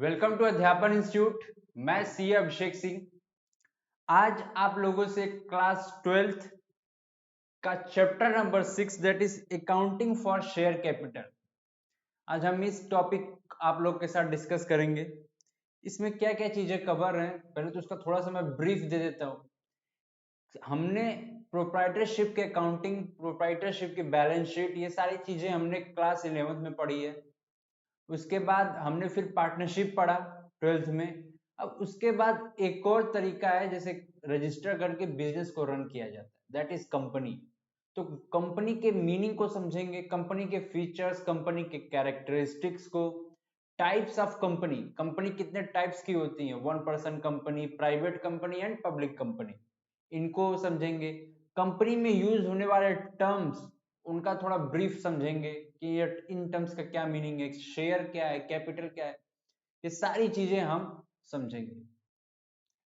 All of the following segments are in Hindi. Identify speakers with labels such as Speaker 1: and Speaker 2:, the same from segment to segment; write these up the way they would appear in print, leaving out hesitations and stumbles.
Speaker 1: वेलकम टू अध्यापन इंस्टीट्यूट। मैं सी अभिषेक सिंह। आज आप लोगों से क्लास 12th का chapter number 6 that is accounting for share capital. आज हम इस टॉपिक आप लोग के साथ डिस्कस करेंगे। इसमें क्या क्या चीजें कवर हैं, पहले तो उसका थोड़ा सा मैं ब्रीफ दे देता हूँ। हमने प्रोप्राइटरशिप के अकाउंटिंग, प्रोप्राइटरशिप की बैलेंस शीट, ये सारी चीजें हमने क्लास 11th में पढ़ी है। उसके बाद हमने फिर पार्टनरशिप पढ़ा 12th में। अब उसके बाद एक और तरीका है जैसे रजिस्टर करके बिजनेस को रन किया जाता है, दैट इज कंपनी। तो कंपनी के मीनिंग को समझेंगे, कंपनी के फीचर्स, कंपनी के कैरेक्टरिस्टिक्स को, टाइप्स ऑफ कंपनी, कंपनी कितने टाइप्स की होती है, 1 person company, private company and public company, इनको समझेंगे। कंपनी में यूज होने वाले टर्म्स, उनका थोड़ा ब्रीफ समझेंगे कि ये इन टर्म्स का क्या मीनिंग है, शेयर क्या है, कैपिटल क्या है, ये सारी चीजें हम समझेंगे।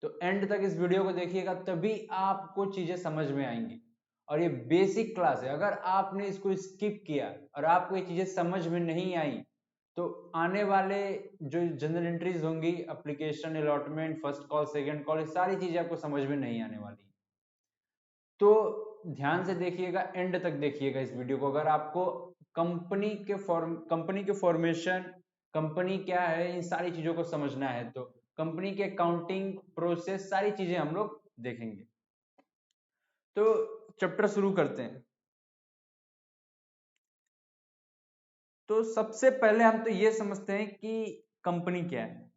Speaker 1: तो एंड तक इस वीडियो को देखिएगा, तभी आपको चीजें समझ में आएंगी। और ये बेसिक क्लास है, अगर आपने इसको स्किप किया और आपको ये चीजें समझ में नहीं आई तो आने वाले जो जनरल एंट्रीज होंगी, application, allotment, first call, second call, ये सारी चीजें आपको समझ में नहीं आने वाली। तो ध्यान से देखिएगा, एंड तक देखिएगा इस वीडियो को। अगर आपको कंपनी के फॉर्मेशन, कंपनी क्या है, इन सारी चीजों को समझना है तो कंपनी के अकाउंटिंग प्रोसेस, सारी चीजें हम लोग देखेंगे। तो चैप्टर शुरू करते हैं। तो सबसे पहले हम तो ये समझते हैं कि कंपनी क्या है,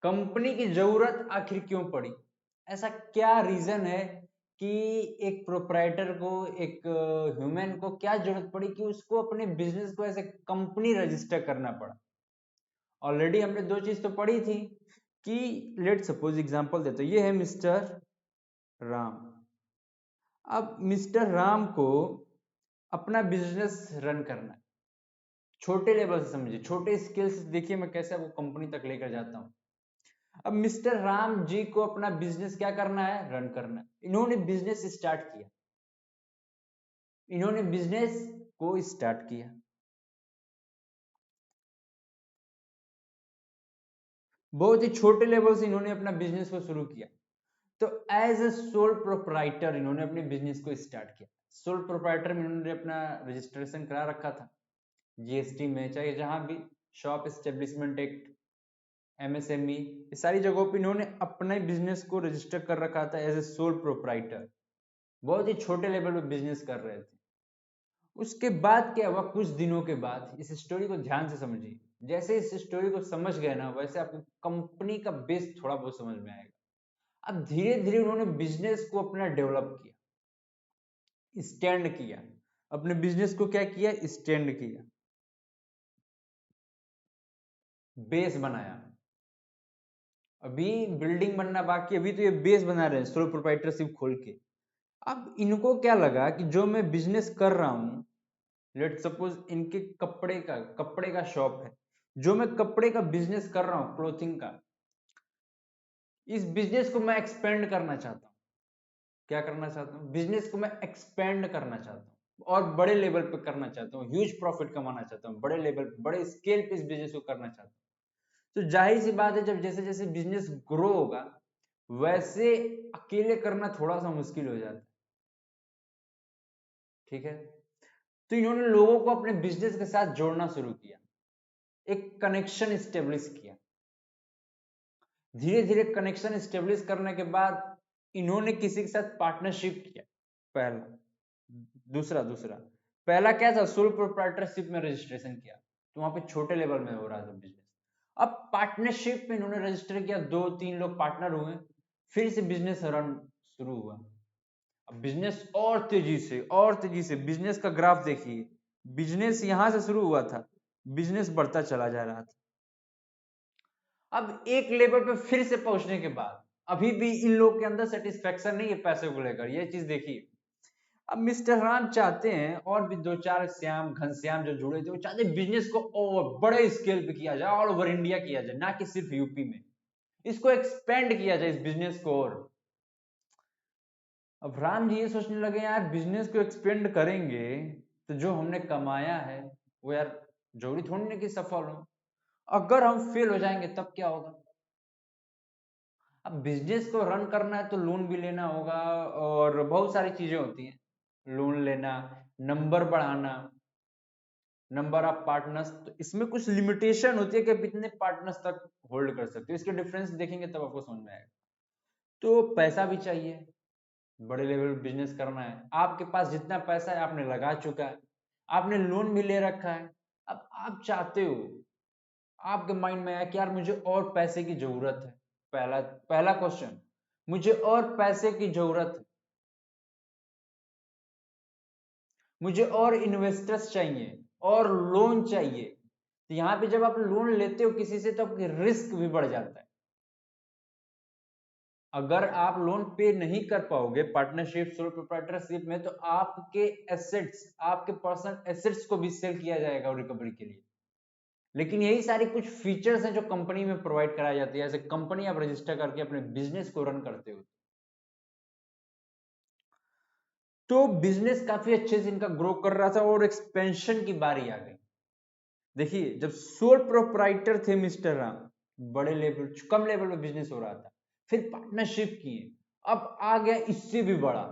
Speaker 1: कंपनी की जरूरत आखिर क्यों पड़ी, ऐसा क्या रीजन है कि एक प्रोप्राइटर को, एक ह्यूमन को क्या जरूरत पड़ी कि उसको अपने बिजनेस को ऐसे कंपनी रजिस्टर करना पड़ा। ऑलरेडी हमने दो चीज तो पढ़ी थी कि लेट सपोज एग्जांपल देते, ये है मिस्टर राम। अब मिस्टर राम को अपना बिजनेस रन करना है, छोटे लेवल से समझिए, छोटे स्केल से देखिए मैं कैसे वो कंपनी तक लेकर जाता हूँ। अब मिस्टर राम जी को अपना बिजनेस क्या करना है, रन करना है। इन्होंने बिजनेस स्टार्ट किया, इन्होंने बिजनेस को स्टार्ट किया, बहुत ही छोटे लेवल से इन्होंने अपना बिजनेस को शुरू किया। तो एज ए सोल प्रोप्राइटर इन्होंने अपने बिजनेस को स्टार्ट किया। सोल प्रोप्राइटर में इन्होंने अपना रजिस्ट्रेशन करा रखा था, जीएसटी में, चाहे जहां भी, शॉप एस्टेब्लिशमेंट एक्ट, एमएसएमई, ये सारी जगहों पे इन्होंने अपने बिजनेस को रजिस्टर कर रखा था एज ए सोल प्रोप्राइटर। बहुत ही छोटे लेवल पे बिजनेस कर रहे थे। उसके बाद क्या हुआ, कुछ दिनों के बाद, इस स्टोरी को ध्यान से समझिए, जैसे इस स्टोरी को समझ गए ना वैसे आपको कंपनी का बेस थोड़ा बहुत समझ में आएगा। अब धीरे धीरे उन्होंने बिजनेस को अपना डेवलप किया, स्टैंड किया, अपने बिजनेस को क्या किया, स्टैंड किया, बेस बनाया। अभी बिल्डिंग बनना बाकी, अभी तो ये बेस बना रहे हैं सोलो प्रोप्राइटरशिप खोल के। अब इनको क्या लगा कि जो मैं बिजनेस कर रहा हूं, लेट सपोज इनके कपड़े का शॉप है, जो मैं कपड़े का बिजनेस कर रहा हूं, क्लोथिंग का, इस बिजनेस को मैं एक्सपेंड करना चाहता हूं। क्या करना चाहता हूं, बिजनेस को मैं एक्सपेंड करना चाहता हूं और बड़े लेवल पे करना चाहता हूं, ह्यूज प्रॉफिट कमाना चाहता हूं, बड़े लेवल पे, बड़े स्केल पे इस बिजनेस को करना चाहता हूं। तो जाहिर सी बात है, जब जैसे जैसे बिजनेस ग्रो होगा वैसे अकेले करना थोड़ा सा मुश्किल हो जाता है। ठीक है, तो इन्होंने लोगों को अपने बिजनेस के साथ जोड़ना शुरू किया, एक कनेक्शन स्टेब्लिश किया। धीरे धीरे कनेक्शन स्टेब्लिश करने के बाद इन्होंने किसी के साथ पार्टनरशिप किया, पहला। दूसरा दूसरा पहला क्या था, सोल प्रोप्राइटरशिप में रजिस्ट्रेशन किया, तो वहां पे छोटे लेवल में हो रहा था बिजनेस। अब पार्टनरशिप में इन्होंने रजिस्टर किया, 2-3 लोग पार्टनर हुए, फिर से बिजनेस रन शुरू हुआ। अब बिजनेस और तेजी से बिजनेस का ग्राफ देखिए, बिजनेस यहां से शुरू हुआ था, बिजनेस बढ़ता चला जा रहा था। अब एक लेवल पे फिर से पहुंचने के बाद अभी भी इन लोग के अंदर सेटिस्फेक्शन नहीं है पैसे को लेकर, ये चीज देखिए। अब मिस्टर राम चाहते हैं, और भी दो चार श्याम घनश्याम जो जुड़े थे, वो चाहते हैं बिजनेस को और बड़े स्केल पे किया जाए, ऑल ओवर इंडिया किया जाए, ना कि सिर्फ यूपी में, इसको एक्सपेंड किया जाए इस बिजनेस को। और अब राम जी ये सोचने लगे, यार बिजनेस को एक्सपेंड करेंगे तो जो हमने कमाया है वो यार जरूरी थोड़ी ना कि सफल हो। अगर हम फेल हो जाएंगे तब क्या होगा? अब बिजनेस को रन करना है तो लोन भी लेना होगा और बहुत सारी चीजें होती हैं, लोन लेना, नंबर बढ़ाना, नंबर ऑफ पार्टनर्स, तो इसमें कुछ लिमिटेशन होती है कि आप इतने पार्टनर्स तक होल्ड कर सकते हो। इसके डिफरेंस देखेंगे तब आपको समझ में आएगा। तो पैसा भी चाहिए, बड़े लेवल बिजनेस करना है, आपके पास जितना पैसा है आपने लगा चुका है, आपने लोन भी ले रखा है, अब आप चाहते हो, आपके माइंड में आया कि यार मुझे और पैसे की जरूरत है। पहला पहला क्वेश्चन, मुझे और पैसे की जरूरत है, मुझे और इन्वेस्टर्स चाहिए और लोन चाहिए। तो यहाँ पे जब आप लोन लेते हो किसी से तो आपकी रिस्क भी बढ़ जाता है। अगर आप लोन पे नहीं कर पाओगे पार्टनरशिप सोल प्रोप्राइटरशिप में, तो आपके एसेट्स, आपके पर्सनल एसेट्स को भी सेल किया जाएगा रिकवरी के लिए। लेकिन यही सारी कुछ फीचर्स हैं जो कंपनी में प्रोवाइड कराई जाती है। ऐसे कंपनी आप रजिस्टर करके अपने बिजनेस को रन करते हो, तो बिजनेस काफी अच्छे से इनका ग्रो कर रहा था और एक्सपेंशन की बारी आ गई। देखिए, जब सोल प्रोप्राइटर थे मिस्टर राम, बड़े लेवल, कम लेवल पे बिजनेस हो रहा था, फिर पार्टनरशिप किए, अब आ गया इससे भी बड़ा,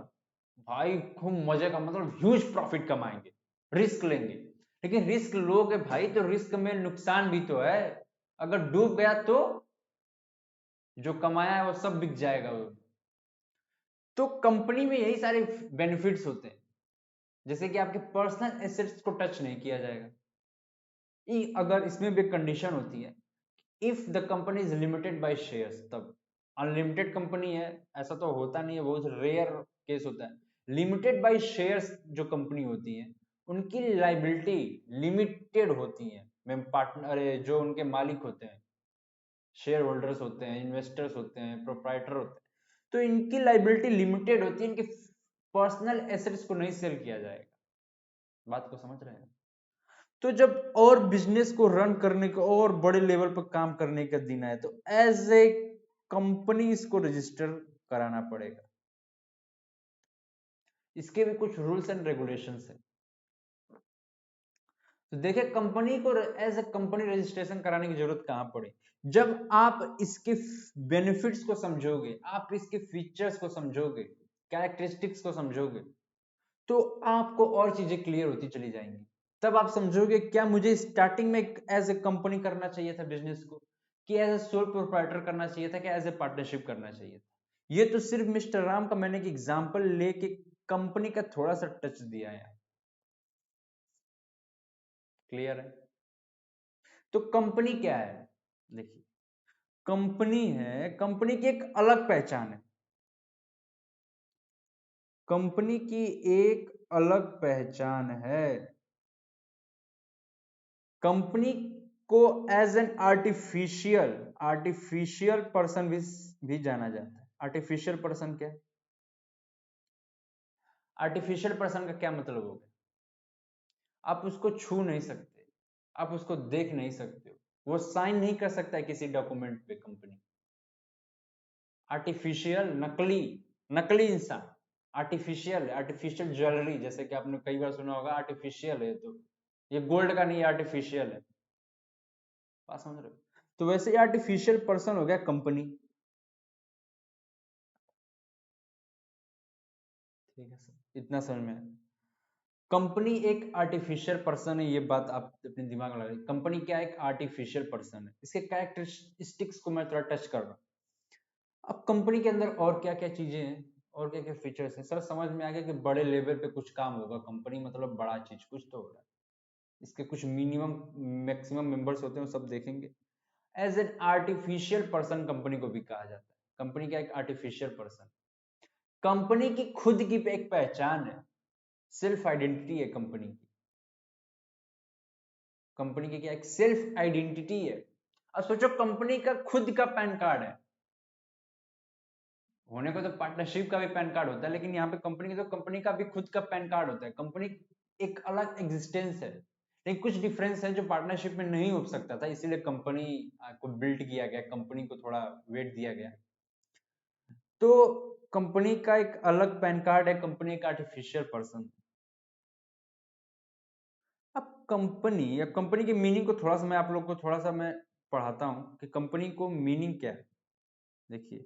Speaker 1: भाई खूब मजे का, मतलब ह्यूज प्रॉफिट कमाएंगे, रिस्क लेंगे। लेकिन रिस्क लोगे भाई तो रिस्क में नुकसान भी तो है, अगर डूब गया तो जो कमाया है वो सब बिक जाएगा वो। तो कंपनी में यही सारे बेनिफिट्स होते हैं, जैसे कि आपके पर्सनल एसेट्स को टच नहीं किया जाएगा। अगर इसमें भी कंडीशन होती है, if the company is limited by shares, तब अनलिमिटेड कंपनी है, ऐसा तो होता नहीं है, बहुत रेयर केस होता है। लिमिटेड बाय शेयर्स जो कंपनी होती है उनकी लाइबिलिटी लिमिटेड होती है। मैं पार्टनर, जो उनके मालिक होते हैं, शेयर होल्डर्स होते हैं, इन्वेस्टर्स होते हैं, प्रोप्राइटर होते हैं, तो इनकी लाइबिलिटी लिमिटेड होती है, इनके पर्सनल एसेट्स को नहीं सेल किया जाएगा। बात को समझ रहे हैं? तो जब और बिजनेस को रन करने का और बड़े लेवल पर काम करने का दिन आए तो एज ए कंपनी इसको रजिस्टर कराना पड़ेगा। इसके भी कुछ रूल्स एंड रेगुलेशंस है। तो देखिए, कंपनी को एज ए कंपनी रजिस्ट्रेशन कराने की जरूरत कहां पड़ी, जब आप इसके बेनिफिट्स को समझोगे, आप इसके फीचर्स को समझोगे, कैरेक्टरिस्टिक्स को समझोगे, तो आपको और चीजें क्लियर होती चली जाएंगी। तब आप समझोगे क्या मुझे स्टार्टिंग में एज ए कंपनी करना चाहिए था बिजनेस को, कि एज ए सोल प्रोप्राइटर करना चाहिए था, कि एज ए पार्टनरशिप करना चाहिए था। ये तो सिर्फ मिस्टर राम का मैंने एक एग्जांपल लेके कंपनी का थोड़ा सा टच दिया है। क्लियर है? तो कंपनी क्या है? देखिए, कंपनी है, कंपनी की एक अलग पहचान है, कंपनी की एक अलग पहचान है। कंपनी को as an artificial artificial person भी जाना जाता है। आर्टिफिशियल पर्सन क्या है? आर्टिफिशियल पर्सन का क्या मतलब हो गया? आप उसको छू नहीं सकते, आप उसको देख नहीं सकते हो, वो साइन नहीं कर सकता है किसी डॉक्यूमेंट पे कंपनी। आर्टिफिशियल, नकली, नकली इंसान, आर्टिफिशियल, आर्टिफिशियल ज्वेलरी, जैसे कि आपने कई बार सुना होगा आर्टिफिशियल है तो ये गोल्ड का नहीं, आर्टिफिशियल है। बात समझ रहे हो? तो वैसे ये आर्टिफिशियल पर्सन हो गया कंपनी। ठीक है सर, इतना समझ में आया। कंपनी एक आर्टिफिशियल पर्सन है, ये बात आप अपने दिमाग में लगाइए। कंपनी क्या है? एक आर्टिफिशियल पर्सन है। इसके कैरेक्टरिस्टिक्स को मैं थोड़ा टच कर रहा हूँ। अब कंपनी के अंदर और क्या क्या चीजें हैं और क्या क्या फीचर्स हैं, सर समझ में आ गया कि बड़े लेवल पे कुछ काम होगा, कंपनी मतलब बड़ा चीज कुछ तो हो रहा है। इसके कुछ मिनिमम मैक्सिमम मेंबर्स होते हैं, वो सब देखेंगे। As an artificial person company को भी कहा जाता है। कंपनी का एक आर्टिफिशियल पर्सन, कंपनी की खुद की एक पहचान है, सेल्फ आइडेंटिटी है कंपनी की। कंपनी की क्या एक सेल्फ आइडेंटिटी है। अब सोचो, कंपनी का खुद का पैन कार्ड है, होने को तो पार्टनरशिप का भी पैन कार्ड होता है, लेकिन यहाँ पे कंपनी तो कंपनी का भी खुद का पैन कार्ड होता है। कंपनी एक अलग एग्जिस्टेंस है, लेकिन कुछ डिफरेंस है जो पार्टनरशिप में नहीं हो सकता था, इसीलिए कंपनी को बिल्ड किया गया, कंपनी को थोड़ा वेट दिया गया। तो कंपनी का एक अलग पैन कार्ड है, कंपनी एक आर्टिफिशियल पर्सन। अब कंपनी या कंपनी के मीनिंग को थोड़ा सा मैं आप लोग को थोड़ा सा मैं पढ़ाता हूँ कि कंपनी को मीनिंग क्या है। देखिए,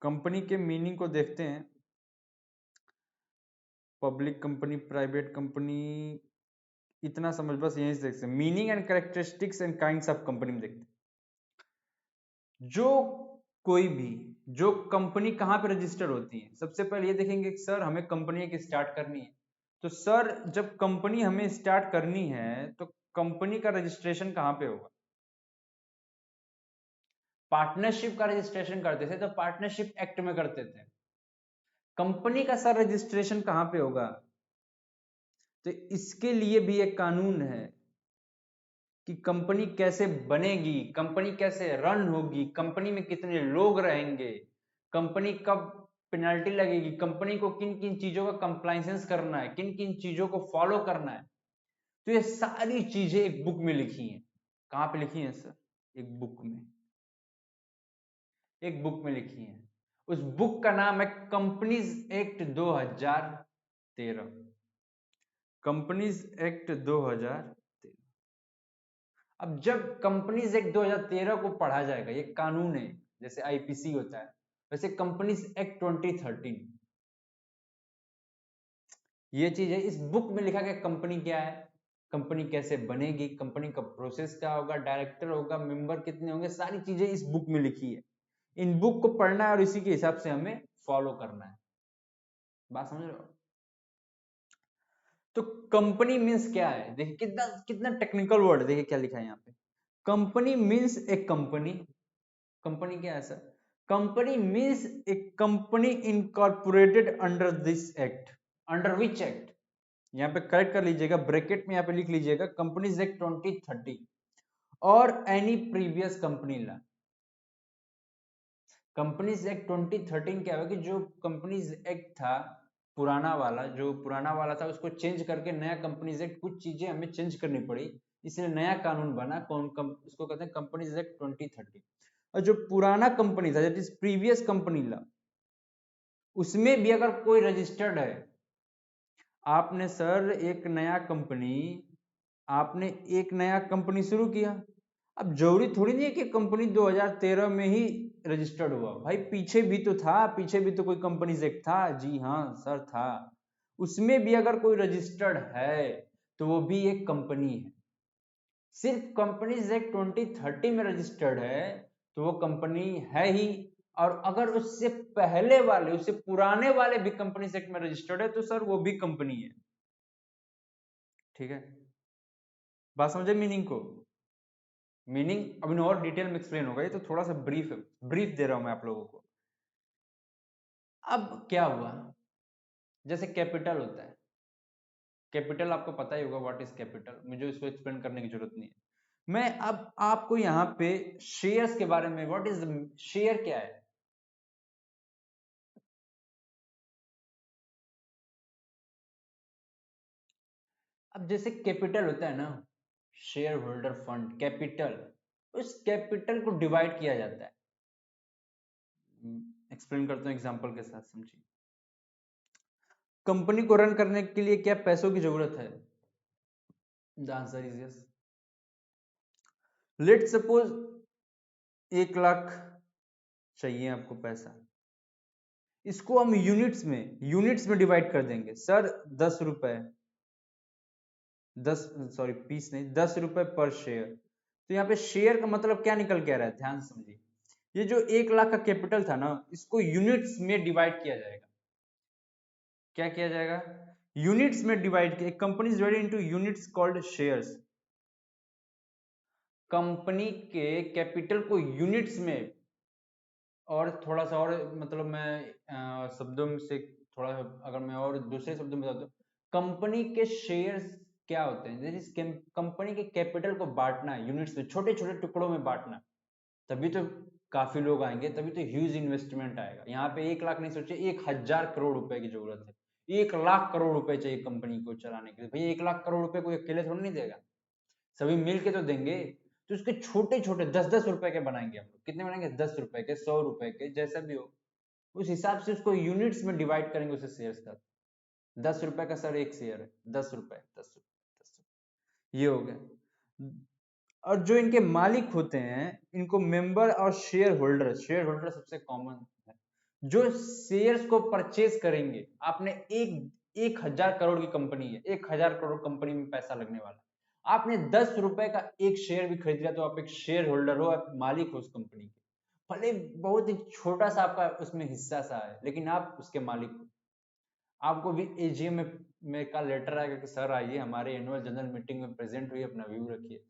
Speaker 1: कंपनी के मीनिंग को देखते हैं। पब्लिक कंपनी, प्राइवेट कंपनी, इतना समझ, बस यहीं से देखते हैं। Meaning and characteristics and kinds of company में देखते हैं। जो कोई भी जो कंपनी कहाँ पे रजिस्टर होती है, सबसे पहले ये देखेंगे कि सर हमें कंपनी एक स्टार्ट करनी है। तो सर जब कंपनी हमें स्टार्ट करनी है तो कंपनी का रजिस्ट्रेशन कहाँ पे होगा? पार्टनरशिप का रजिस्ट्रेशन करते थे तो पार्टनरशिप एक्ट में करते थे। कंपनी का सर रजिस्ट्रेशन कहाँ पे होगा? तो इसके लिए भी एक कानून है कि कंपनी कैसे बनेगी, कंपनी कैसे रन होगी, कंपनी में कितने लोग रहेंगे, कंपनी कब पेनल्टी लगेगी, कंपनी को किन किन चीजों का कंप्लायंस करना है, किन किन चीजों को फॉलो करना है। तो ये सारी चीजें एक बुक में लिखी हैं। कहाँ पे लिखी हैं सर? एक बुक में। एक बुक में लिखी हैं। उस बुक का नाम है कंपनीज एक्ट 2013। Companies act 2013। अब जब कंपनीज एक्ट 2013 को पढ़ा जाएगा, ये कानून है, जैसे आईपीसी होता है वैसे कंपनीज एक्ट 2013, ये चीज है। इस बुक में लिखा गया कंपनी क्या है, कंपनी कैसे बनेगी, कंपनी का प्रोसेस क्या होगा, डायरेक्टर होगा, मेंबर कितने होंगे, सारी चीजें इस बुक में लिखी है। इन बुक को पढ़ना है और इसी के हिसाब से हमें फॉलो करना है। बात समझ रहे हो? तो कंपनी मीन्स क्या है, देखिए कितना कितना टेक्निकल वर्ड, देखिए क्या लिखा है यहाँ पे। कंपनी मीन्स ए कंपनी। कंपनी क्या है sir? Company means A company incorporated under this act. Under which act? यहाँ पे करेक्ट कर लीजिएगा, ब्रैकेट में यहाँ पे लिख लीजिएगा कंपनीज एक्ट 2013 और any previous company law. Companies act 2013 क्या है कि जो कंपनीज एक्ट था पुराना वाला, जो पुराना वाला था उसको चेंज करके नया कंपनीज एक्ट, कुछ चीजें हमें चेंज करनी पड़ी, इसलिए नया कानून बना। उसको कहते हैं कंपनीज एक्ट 2013। और जो पुराना कंपनी था, that is previous company law, उसमें भी अगर कोई रजिस्टर्ड है, आपने सर एक नया कंपनी, आपने एक नया कंपनी शुरू किया, अब जरूरी थोड़ी नहीं है कि कंपनी 2013 में ही रजिस्टर्ड हुआ, भाई पीछे भी तो था, पीछे भी तो कोई कंपनीज एक्ट था। जी हाँ सर था। उसमें भी अगर कोई रजिस्टर्ड है तो वो भी एक कंपनी है। सिर्फ कंपनीज एक्ट 2030 में रजिस्टर्ड है तो वो कंपनी है ही। और अगर उससे पहले वाले, उससे पुराने वाले भी कंपनीज एक्ट में रजिस्टर्ड है तो सर वो भी कंपनी है। ठीक है, बात समझे मीनिंग को? मीनिंग अब इन और डिटेल में एक्सप्लेन होगा, ये तो थोड़ा सा ब्रीफ है, ब्रीफ दे रहा हूं मैं आप लोगों को। अब क्या हुआ, जैसे कैपिटल होता है, कैपिटल आपको पता ही होगा व्हाट इज कैपिटल, मुझे इसको एक्सप्लेन करने की जरूरत नहीं है। मैं अब आपको यहाँ पे शेयर्स के बारे में, व्हाट इज शेयर क्या है। अब जैसे कैपिटल होता है ना, शेयर होल्डर फंड कैपिटल, उस कैपिटल को डिवाइड किया जाता है। एक्सप्लेन करता हूँ एग्जांपल के साथ, समझिए। कंपनी को रन करने के लिए क्या पैसों की जरूरत है? The answer is yes. Let suppose 1 lakh चाहिए आपको पैसा, इसको हम यूनिट्स में डिवाइड कर देंगे। सर 10 रुपए, 10 सॉरी पीस नहीं, 10 रुपए पर शेयर। तो यहाँ पे शेयर का मतलब क्या निकल के आ रहा है, ध्यान समझिए। ये जो 1 लाख का कैपिटल था ना, इसको यूनिट्स में डिवाइड किया जाएगा। क्या किया जाएगा? यूनिट्स में डिवाइड किया। Company is divided into units called shares. Company के कैपिटल को यूनिट्स में, और थोड़ा सा और मतलब मैं शब्दों में से थोड़ा, अगर मैं और दूसरे शब्दों में बता दूं, कंपनी के शेयर्स क्या होते हैं, जैसे कंपनी के कैपिटल को बांटना है यूनिट्स में, छोटे छोटे टुकड़ों में बांटना, तभी तो काफी लोग आएंगे, तभी तो ह्यूज इन्वेस्टमेंट आएगा। यहाँ पे 1 लाख नहीं सोचे, 1,000 करोड़ रुपए की जरूरत है। 1 लाख करोड़ रुपए चाहिए कंपनी को चलाने के लिए। भैया 1 लाख करोड़ रुपए कोई अकेले थोड़ी नहीं देगा, सभी मिल के तो देंगे। तो उसके छोटे छोटे 10-10 रुपए के बनाएंगे हम लोग। कितने बनाएंगे? 10 रुपए के, 100 रुपए के, जैसा भी हो उस हिसाब से उसको यूनिट्स में डिवाइड करेंगे उसे शेयर्स का। 10 रुपए का सर एक शेयर है, 10 रुपए, 10 रुपए, 10 रुपए, ये हो गया। और जो इनके मालिक होते हैं इनको मेंबर और शेयर होल्डर सबसे कॉमन है, जो शेयर्स को परचेज करेंगे। आपने 1,000 करोड़ की कंपनी है, 1,000 करोड़ कंपनी में पैसा लगने वाला, आपने 10 रुपए का एक शेयर भी खरीद लिया तो आप एक शेयर होल्डर हो, आप मालिक हो उस कंपनी के। भले बहुत ही छोटा सा आपका उसमें हिस्सा सा है, लेकिन आप उसके मालिक हो। आपको भी एजीएम में का लेटर आएगा कि सर आइए हमारे एनुअल जनरल मीटिंग में प्रेजेंट हुई, अपना व्यू रखिए।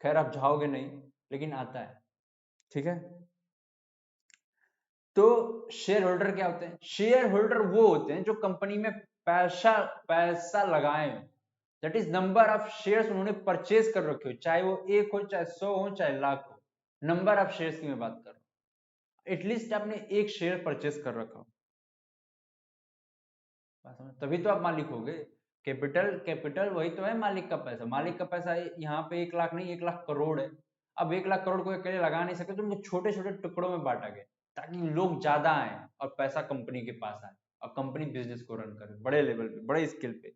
Speaker 1: खैर आप जाओगे नहीं, लेकिन आता है। ठीक है, तो शेयर होल्डर क्या होते हैं? शेयर होल्डर वो होते हैं जो कंपनी में पैसा पैसा लगाए, that is number of shares उन्होंने परचेज कर रखे हो, चाहे वो 1 हो, चाहे 100 हो, चाहे लाख हो। नंबर ऑफ शेयर्स की मैं बात कर रहा हूँ, एटलीस्ट आपने एक शेयर परचेज कर रखा हो, तभी तो आप मालिक हो गए। कैपिटल कैपिटल वही तो है मालिक का पैसा। मालिक का पैसा यहाँ पे 1 लाख नहीं, 1 लाख करोड़ है। अब 1 लाख करोड़ को अकेले लगा नहीं सकते, तो उनको छोटे छोटे टुकड़ों में बांटा गया ताकि लोग ज्यादा आए और पैसा कंपनी के पास आए और कंपनी बिजनेस को रन करे बड़े लेवल पे, बड़े स्केल पे।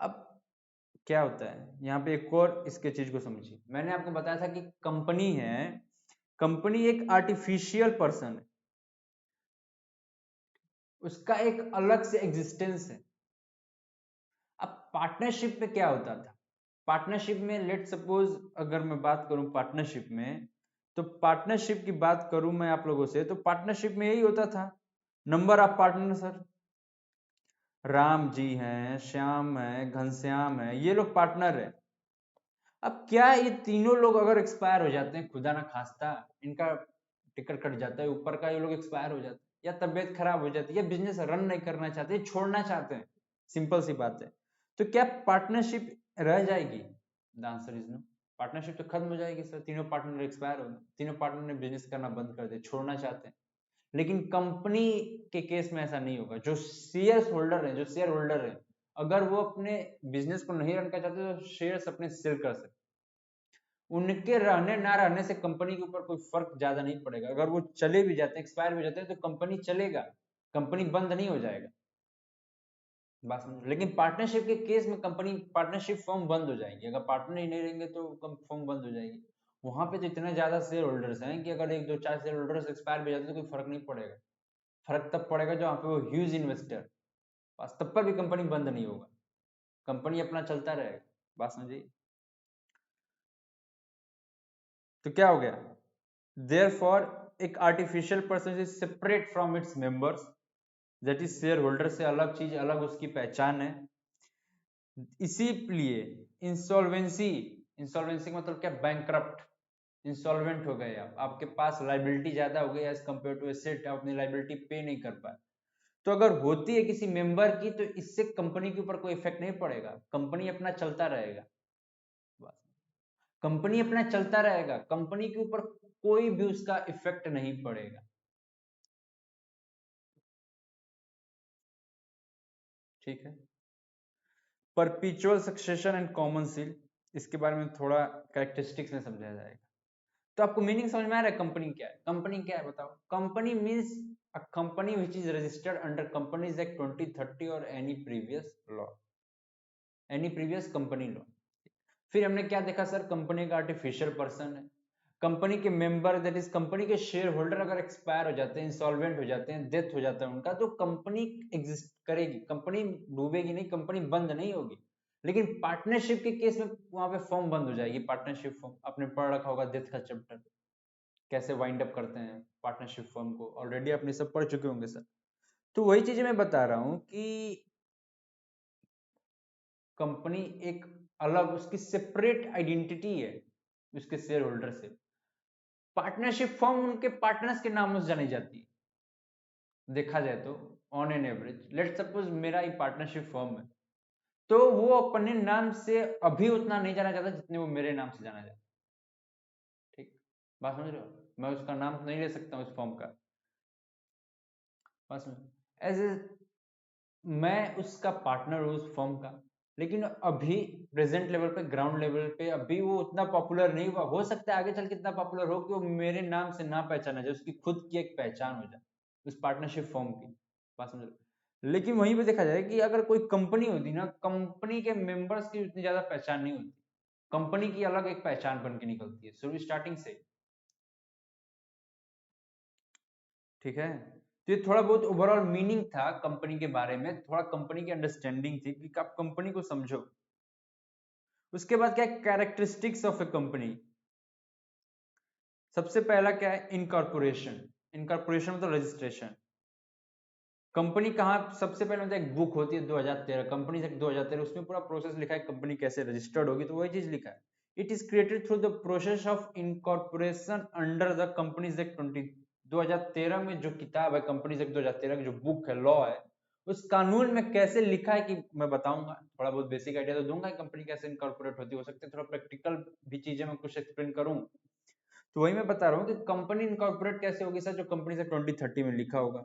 Speaker 1: अब क्या होता है यहाँ पे, एक और इसके चीज को समझिए। मैंने आपको बताया था कि कंपनी है, कंपनी एक आर्टिफिशियल पर्सन है, उसका एक अलग से एग्जिस्टेंस है। अब पार्टनरशिप में क्या होता था? पार्टनरशिप में लेट सपोज अगर मैं बात करूं पार्टनरशिप में, तो पार्टनरशिप की बात करूं मैं आप लोगों से, तो पार्टनरशिप में यही होता था, number of partners, Ram ji हैं, श्याम है, घनश्याम है, ये लोग पार्टनर है। अब क्या ये तीनों लोग अगर एक्सपायर हो जाते हैं, खुदा ना खास्ता इनका टिकट कट जाता है ऊपर का, ये लोग एक्सपायर हो जाते हैं, या तबीयत खराब हो जाती है, या बिजनेस रन नहीं करना चाहते, छोड़ना चाहते हैं, सिंपल सी बात है, तो क्या पार्टनरशिप रह जाएगी? The answer is no. Partnership तो खत्म हो जाएगी सर, तीनों पार्टनर एक्सपायर हो गए, तीनों पार्टनर ने बिजनेस करना बंद कर दिया, छोड़ना चाहते हैं। लेकिन कंपनी के केस में ऐसा नहीं होगा। जो शेयर होल्डर है, जो शेयर होल्डर है, अगर वो अपने बिजनेस को नहीं रन करना चाहते तो शेयर्स अपने सेल कर सकते, उनके रहने ना रहने से कंपनी के ऊपर कोई फर्क ज्यादा नहीं पड़ेगा। अगर वो चले भी जाते हैं, एक्सपायर भी जाते हैं, तो कंपनी चलेगा, कंपनी बंद नहीं हो जाएगा। बात समझ। लेकिन पार्टनरशिप के केस में कंपनी, पार्टनरशिप फॉर्म बंद हो जाएगी, अगर पार्टनर ही नहीं रहेंगे तो फॉर्म बंद हो जाएगी। वहां पे तो इतने ज्यादा शेयर होल्डर्स हैं कि अगर एक दो चार शेयर होल्डर्स एक्सपायर भी जाते हैं तो कोई फर्क नहीं पड़ेगा। फर्क तब पड़ेगा जब वहां पे वो ह्यूज इन्वेस्टर, बस तब पर भी कंपनी बंद नहीं होगा, कंपनी अपना चलता रहेगा। बात समझिए। तो क्या हो गया? Therefore, एक artificial person is separate from its members, that is share holder से अलग चीज, अलग उसकी पहचान है। इसीलिए इंसॉल्वेंसी, इंसॉल्वेंसी का मतलब क्या? बैंकरप्ट, इंसॉल्वेंट हो गए आप, आपके पास लाइबिलिटी ज्यादा हो गई एज कंपेयर टू एसेट, आप अपनी लाइबिलिटी पे नहीं कर पाए। तो अगर होती है किसी मेंबर की, तो इससे कंपनी के ऊपर कोई इफेक्ट नहीं पड़ेगा, कंपनी अपना चलता रहेगा। कंपनी अपना चलता रहेगा, कंपनी के ऊपर कोई भी उसका इफेक्ट नहीं पड़ेगा। ठीक है, perpetual succession and common seal, इसके बारे में थोड़ा कैरेक्टरिस्टिक्स में समझाया जाएगा। तो आपको मीनिंग समझ में आ रहा है कंपनी क्या है? कंपनी क्या है बताओ? Company means a company which is registered under companies act 2030 और any previous law, any previous company law. फिर हमने क्या देखा सर? कंपनी का आर्टिफिशियल पर्सन है, कंपनी के मेंबर दैट इज कंपनी के शेयर होल्डर अगर एक्सपायर हो जाते हैं, इंसॉल्वेंट हो जाते हैं, डेथ हो जाता है उनका, तो कंपनी एग्जिस्ट करेगी, कंपनी डूबेगी नहीं, कंपनी बंद नहीं होगी। लेकिन पार्टनरशिप के केस में वहां पे फॉर्म बंद हो जाएगी, पार्टनरशिप फॉर्म आपने पढ़ रखा होगा डेथ का चैप्टर, कैसे वाइंड अप करते हैं पार्टनरशिप फॉर्म को, ऑलरेडी आपने सब पढ़ चुके होंगे सर। तो वही चीजें मैं बता रहा हूं कि कंपनी एक अलग उसकी सेपरेट आइडेंटिटी है उसके शेयर होल्डर से। पार्टनरशिप फॉर्म उनके पार्टनर्स के नामों से जानी जाती है, देखा जाए तो। On an average let suppose मेरा ही पार्टनरशिप फॉर्म है, तो वो अपने नाम से अभी उतना नहीं जाना जाता जितने वो मेरे नाम से जाना जाता। ठीक, बात समझ रहे हो? मैं उसका नाम नहीं ले सकता उस फॉर्म का, बस एज ए मैं उसका पार्टनर हूँ उस फॉर्म का। लेकिन अभी प्रेजेंट लेवल पे, ग्राउंड लेवल पे अभी वो उतना पॉपुलर नहीं हुआ, हो सकता है आगे चल के इतना पॉपुलर हो कि वो मेरे नाम से ना पहचाना जाए, उसकी खुद की एक पहचान हो जाए उस पार्टनरशिप फॉर्म की। बात समझ लो। लेकिन वहीं पे देखा जाए कि अगर कोई कंपनी होती ना, कंपनी के मेंबर्स की उतनी ज्यादा पहचान नहीं होती, कंपनी की अलग एक पहचान बन के निकलती है शुरू स्टार्टिंग से। ठीक है, तो ये थोड़ा बहुत ओवरऑल मीनिंग था कंपनी के बारे में, थोड़ा कंपनी की अंडरस्टैंडिंग थी कि आप कंपनी को समझो। उसके बाद क्या है, कैरेक्टरिस्टिक्स ऑफ ए कंपनी। सबसे पहला क्या है, इनकॉर्पोरेशन। इनकॉर्पोरेशन मतलब रजिस्ट्रेशन। कंपनी कहाँ, सबसे पहले मतलब एक बुक होती है 2013, कंपनी एक्ट 2013, उसमें पूरा प्रोसेस लिखा है कंपनी कैसे रजिस्टर्ड होगी, तो वही चीज लिखा है। It is created through the process of incorporation under the companies act 2013 में जो किताब है कंपनीज एक्ट 2013 की जो बुक है, लॉ है, उस कानून में कैसे लिखा है कि मैं बताऊंगा, थोड़ा बहुत बेसिक आइडिया तो दूंगा कंपनी कैसे इनकॉर्पोरेट होती है, हो सकता है थोड़ा प्रैक्टिकल भी चीजें मैं कुछ एक्सप्लेन करूं। तो वही मैं बता रहा हूँ कि कंपनी इनकॉर्पोरेट कैसे होगी सर, जो कंपनी से 2030 में लिखा होगा।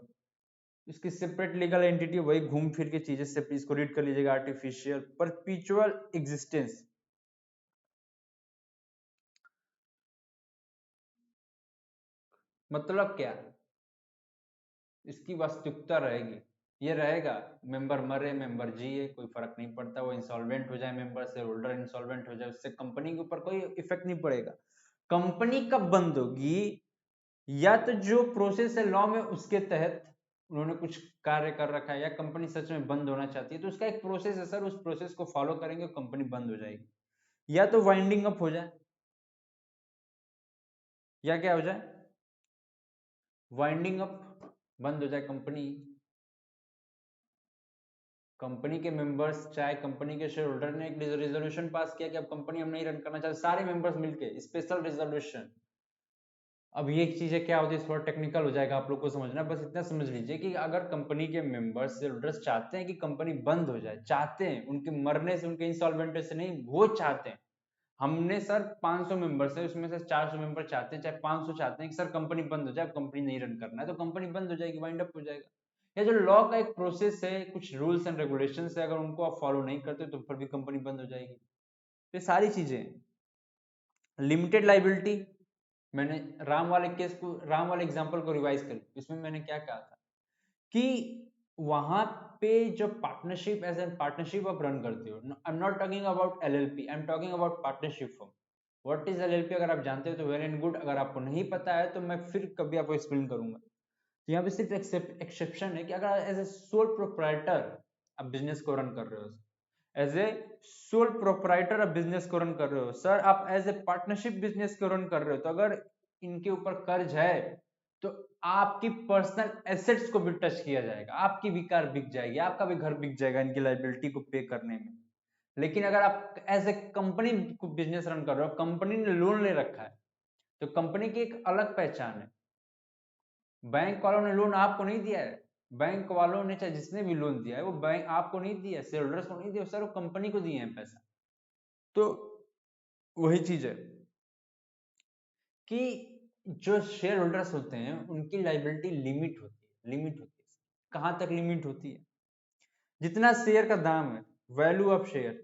Speaker 1: इसकी सेपरेट लीगल एंटिटी, वही घूम फिर के चीजें से इसको रीड कर लीजिएगा, आर्टिफिशियल परपेचुअल एग्जिस्टेंस। मतलब क्या, इसकी वास्तविकता रहेगी, ये रहेगा मेंबर मरे मेंबर जिए कोई फर्क नहीं पड़ता, वो इंसॉल्वेंट हो जाए मेंबर से होल्डर इंसॉल्वेंट हो जाए, उससे कंपनी के ऊपर कोई इफेक्ट नहीं पड़ेगा। कंपनी कब बंद होगी, या तो जो प्रोसेस है लॉ में उसके तहत उन्होंने कुछ कार्य कर रखा है, या कंपनी सच में बंद होना चाहती है, तो उसका एक प्रोसेस है सर, उस प्रोसेस को फॉलो करेंगे कंपनी बंद हो जाएगी। या तो वाइंडिंग अप हो जाए, या क्या हो जाए, वाइंडिंग अप, बंद हो जाए कंपनी। कंपनी के मेंबर्स चाहे कंपनी के शेयर होल्डर ने एक रिजोल्यूशन पास किया कि अब कंपनी हम नहीं रन करना चाहते, सारे मेंबर्स मिलके स्पेशल रिजोल्यूशन। अब ये चीजें क्या होती है, थोड़ा टेक्निकल हो जाएगा आप लोग को समझना, बस इतना समझ लीजिए कि अगर कंपनी के मेंबर्स शेयर होल्डर्स चाहते हैं कि कंपनी बंद हो जाए, चाहते हैं, उनके मरने से उनके इंसॉल्वेंट से नहीं, वो चाहते हैं, हमने सर 500 मेंबर्स है उसमें से 400 मेंबर चाहते हैं चाहे 500 चाहते हैं कि सर कंपनी बंद हो जाए, कंपनी नहीं रन करना है, तो कंपनी बंद हो जाएगी, वाइंड अप हो जाएगा। या जो लॉ का एक प्रोसेस है, कुछ रूल्स एंड रेगुलेशन है, अगर उनको आप फॉलो नहीं करते तो फिर भी कंपनी बंद हो जाएगी। ये सारी चीजें। लिमिटेड लाइबिलिटी, मैंने राम वाले केस को, राम वाले एग्जांपल को रिवाइज कर, इसमें मैंने क्या कहा था कि वहां पे जो पार्टनरशिप, एज एन पार्टनरशिप आप रन करते हो, I am not talking about LLP, I am talking about partnership form. What is LLP, अगर आप जानते हो तो वेल एंड गुड, अगर आपको नहीं पता है तो मैं फिर कभी आपको एक्सप्लेन करूंगा। तो यहाँ पे सिर्फ एक्सेप्शन है कि अगर एज ए सोल प्रोप्राइटर आप बिजनेस को रन कर रहे हो, एज ए सोल प्रोप्राइटर आप बिजनेस को रन कर रहे हो सर, आप एज ए पार्टनरशिप बिजनेस को रन कर रहे हो, तो अगर इनके ऊपर कर्ज है तो आपकी पर्सनल एसेट्स को भी टच किया जाएगा, आपकी भी कार बिक जाएगी, आपका भी घर बिक जाएगा इनकी लाइबिलिटी को पे करने में। लेकिन अगर आप एज ए कंपनी को बिजनेस रन कर रहे हो, कंपनी ने लोन ले रखा है, तो कंपनी की एक अलग पहचान है। बैंक वालों ने लोन आपको नहीं दिया है, बैंक वालों ने चाहे जिसने भी लोन दिया है वो बैंक आपको नहीं दिया, शेयर होल्डर्स को नहीं दिया सर, वो कंपनी को दिए हैं पैसा। तो वही चीज है कि जो शेयर होल्डर्स होते हैं उनकी लाइबिलिटी लिमिट होती है, लिमिट होती है। कहां तक लिमिट होती है, जितना शेयर का दाम है, वैल्यू ऑफ शेयर,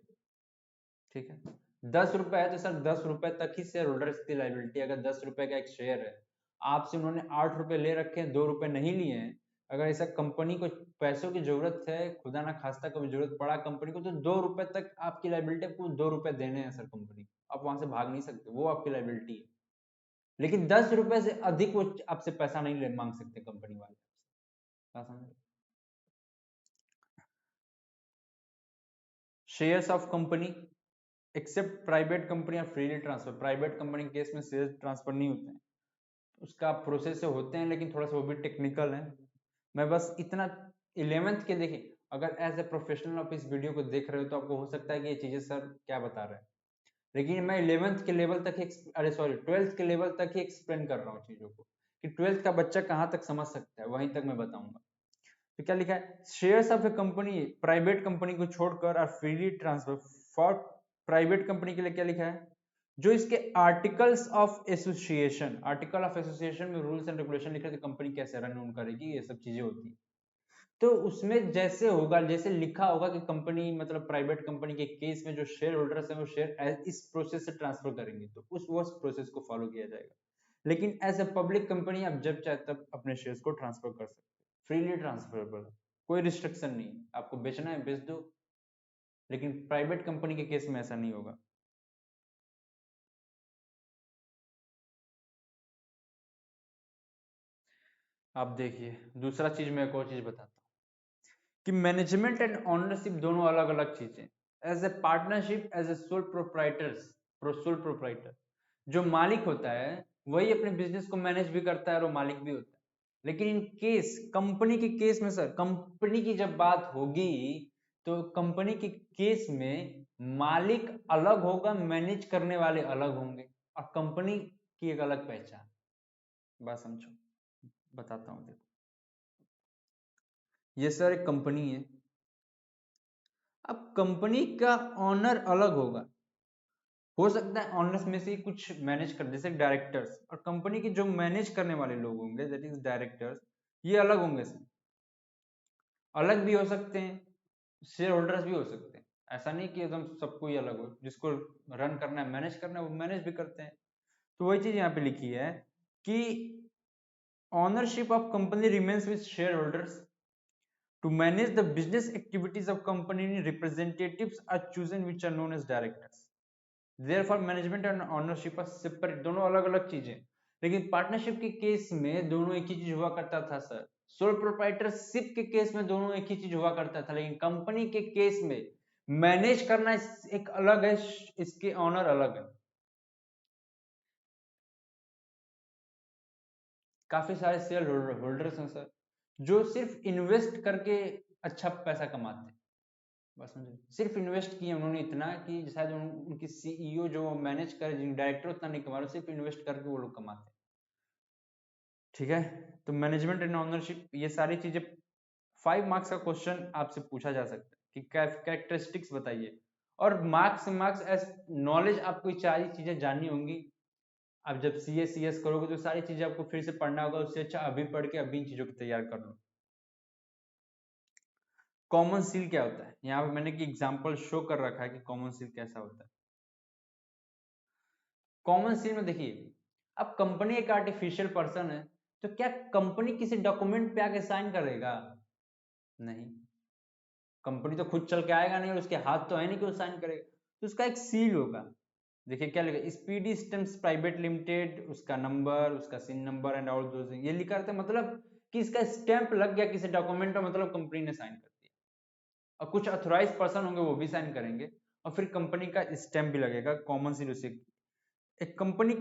Speaker 1: ठीक है, 10 रुपए है तो सर 10 रुपए तक ही शेयर होल्डर्स की लाइबिलिटी। अगर 10 रुपए का एक शेयर है, आपसे उन्होंने 8 रुपए ले रखे हैं, 2 रुपए नहीं लिए हैं, अगर ऐसा कंपनी को पैसों की जरूरत है, खुदा ना खास्ता कभी जरूरत पड़ा कंपनी को, तो 2 रुपए तक आपकी लाइबिलिटी, आपको 2 रुपए देने हैं सर कंपनी को, आप वहां से भाग नहीं सकते, वो आपकी लाइबिलिटी है। लेकिन 10 रुपए से अधिक वो आपसे पैसा नहीं ले मांग सकते कंपनी वाले। क्या समझ, shares of company except private company और फ्रीली ट्रांसफर, प्राइवेट कंपनी के केस में शेयर ट्रांसफर नहीं होते हैं, उसका प्रोसेस से होते हैं लेकिन थोड़ा सा वो भी टेक्निकल है। मैं बस इतना 11th के देखें, अगर एज ए प्रोफेशनल आप इस वीडियो को देख रहे हो तो आपको हो सकता है कि ये चीजें सर क्या बता रहे हैं, लेकिन मैं 11th के लेवल तक ही अरे सॉरी 12th के लेवल तक ही एक्सप्लेन कर रहा हूँ चीजों को, कि 12th का बच्चा कहाँ तक समझ सकता है, वहीं तक मैं बताऊंगा। तो क्या लिखा है, shares of A company private company को छोड़कर और freely transfer for, private company के लिए क्या लिखा है, जो इसके articles of association, article of association में रूल्स एंड रेगुलेशन लिखे थे कंपनी कैसे रन ऑन करेगी, ये सब चीजें होती है। तो उसमें जैसे होगा, जैसे लिखा होगा कि कंपनी मतलब प्राइवेट कंपनी के केस में जो शेयर होल्डर्स हैं वो शेयर इस प्रोसेस से ट्रांसफर करेंगे, तो उस प्रोसेस को फॉलो किया जाएगा। लेकिन एज ए पब्लिक कंपनी आप जब चाहे तब अपने शेयर्स को ट्रांसफर कर सकते हैं, फ्रीली ट्रांसफरेबल। कोई रिस्ट्रिक्शन नहीं, आपको बेचना है बेच दो, लेकिन प्राइवेट कंपनी के केस में ऐसा नहीं होगा। आप देखिए दूसरा चीज मैं एक और चीज बताता हूँ कि मैनेजमेंट एंड ओनरशिप दोनों अलग अलग चीजें। As a partnership, as a sole proprietor, जो मालिक होता है वही अपने बिजनेस को मैनेज भी करता है और वो मालिक भी होता है। लेकिन इन केस कंपनी के केस में सर, कंपनी की जब बात होगी तो कंपनी के केस में मालिक अलग होगा, मैनेज करने वाले अलग होंगे, और कंपनी की एक अलग पहचान। बात समझो, बताता हूँ देखो। ये सर एक कंपनी है। अब कंपनी का ऑनर अलग होगा, हो सकता है ऑनर्स में से कुछ मैनेज कर, जैसे डायरेक्टर्स, और कंपनी के जो मैनेज करने वाले लोग होंगे दैट इज डायरेक्टर्स, ये अलग होंगे सर। अलग भी हो सकते हैं, शेयर होल्डर्स भी हो सकते हैं। ऐसा नहीं कि एकदम सबको ही अलग हो, जिसको रन करना है, मैनेज करना है, वो मैनेज भी करते हैं। तो वही चीज यहाँ पे लिखी है कि ownership of company remains with shareholders. To manage the business activities of company, representatives are chosen which are known as directors. Therefore management and ownership are separate, दोनों अलग अलग चीजें। लेकिन पार्टनरशिप के केस में दोनों एक ही चीज हुआ करता था सर। सोल प्रोप्राइटरशिप के केस में दोनों एक ही चीज हुआ करता था, लेकिन कंपनी के केस में मैनेज करना एक अलग है, इसके ऑनर अलग है। काफी सारे शेयर होल्डर्स हैं सर, जो सिर्फ इन्वेस्ट करके अच्छा पैसा कमाते हैं। बस मुझे सिर्फ इन्वेस्ट किए उन्होंने इतना कि शायद उनकी सीईओ जो मैनेज कर, जिन डायरेक्टर उतना नहीं कमा रहे, सिर्फ इन्वेस्ट करके वो लोग कमाते हैं। ठीक है, तो मैनेजमेंट एंड ओनरशिप, ये सारी चीजें 5 मार्क्स का क्वेश्चन आपसे पूछा जा सकता है कि कैरेक्टरिस्टिक्स बताइए। और मार्क्स एज नॉलेज, आपको सारी चीजें जाननी होंगी। आप जब CS करोगे तो सारी चीजें आपको फिर से पढ़ना होगा, उससे अच्छा अभी पढ़ के अभी इन चीजों को तैयार कर लो। कॉमन सील क्या होता है, यहाँ पे मैंने एक एग्जांपल शो कर रखा है कि कॉमन सील कैसा होता है। कॉमन सील में देखिए, अब कंपनी एक आर्टिफिशियल पर्सन है, तो क्या कंपनी किसी डॉक्यूमेंट पे आके साइन करेगा? नहीं, कंपनी तो खुद चल के आएगा नहीं, और उसके हाथ तो है नहीं कि वो साइन करेगा, तो उसका एक सील होगा। देखिए क्या लिखा, स्पीडी स्टम्प्स प्राइवेट लिमिटेड, उसका नंबर, उसका सिन नंबर एंड ऑल दोस, ये लिखा रहता है, मतलब कि इसका स्टैंप लग गया किसी डॉक्यूमेंट पर, मतलब कंपनी ने साइन कर दिया। और कुछ अथोराइज पर्सन होंगे वो भी साइन करेंगे, और फिर कंपनी का स्टैंप भी लगेगा, कॉमन सील उसे। एक कंपनी,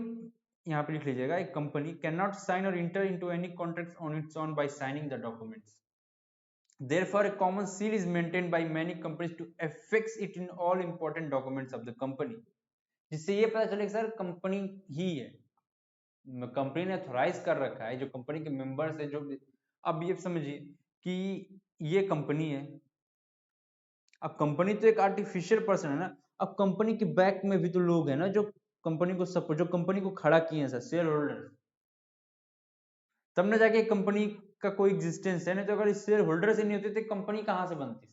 Speaker 1: यहाँ पे लिख लीजिएगा, एक कंपनी कैन नॉट साइन और enter into any contract on its own by signing the documents. Therefore, a common seal is maintained by many companies to affix it in all important documents of the company. जिससे ये पता चले सर कंपनी ही है, कंपनी ने अथोराइज कर रखा है, जो कंपनी के मेंबर्स है, जो अब ये समझिए कि ये कंपनी है। अब कंपनी तो एक आर्टिफिशियल पर्सन है ना, अब कंपनी के बैक में भी तो लोग हैं ना, जो कंपनी को सपोर्ट, जो कंपनी को खड़ा किए हैं सर, शेयर होल्डर। तब ना जाके कंपनी का कोई एग्जिस्टेंस है, नहीं तो अगर शेयर होल्डर से नहीं होते तो कंपनी कहां से बनती।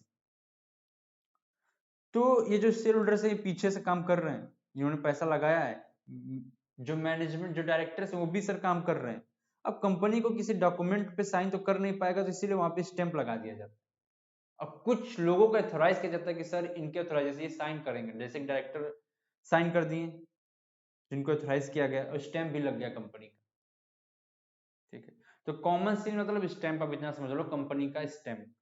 Speaker 1: तो ये जो शेयर होल्डर्स है, पीछे से काम कर रहे हैं, इन्होंने पैसा लगाया है, जो मैनेजमेंट, जो डायरेक्टर्स है, वो भी सर काम कर रहे हैं। अब कंपनी को किसी डॉक्यूमेंट पे साइन तो कर नहीं पाएगा, तो इसीलिए वहां पे स्टैंप लगा दिया जाता है। अब कुछ लोगों को अथोराइज किया जाता है कि सर इनके अथोराइज ये साइन करेंगे, जैसे डायरेक्टर साइन कर दिए, जिनको अथोराइज किया गया, और स्टैंप भी लग गया कंपनी का। ठीक है, तो कॉमन सील मतलब स्टैंप, आप इतना समझ लो, कंपनी का स्टैंप।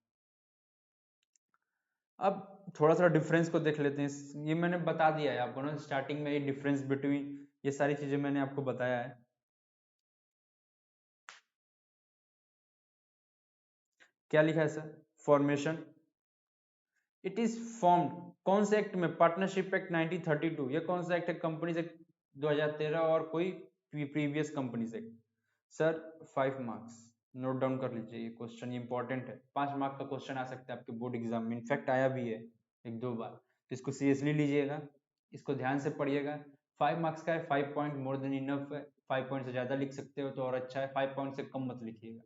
Speaker 1: अब थोड़ा सा डिफरेंस को देख लेते हैं, ये मैंने बता दिया है आपको ना स्टार्टिंग में, ये डिफरेंस बिटवीन, ये सारी चीजें मैंने आपको बताया है। क्या लिखा है sir, formation, it is formed, कौन से एक्ट में, पार्टनरशिप एक्ट 1932, ये कौन सा एक्ट है, कंपनी एक्ट 2013, और कोई previous company act. Sir 5 marks, note down कर लीजिए, ये क्वेश्चन इंपॉर्टेंट है, 5 मार्क का क्वेश्चन आ सकता है आपके बोर्ड एग्जाम में, इनफैक्ट आया भी है एक दो बार, तो इसको सीरियसली लीजिएगा, इसको ध्यान से पढ़िएगा। 5 मार्क्स का है, 5 पॉइंट मोर देन इनफ है, 5 पॉइंट से ज्यादा लिख सकते हो तो और अच्छा है, 5 पॉइंट से कम मत लिखिएगा।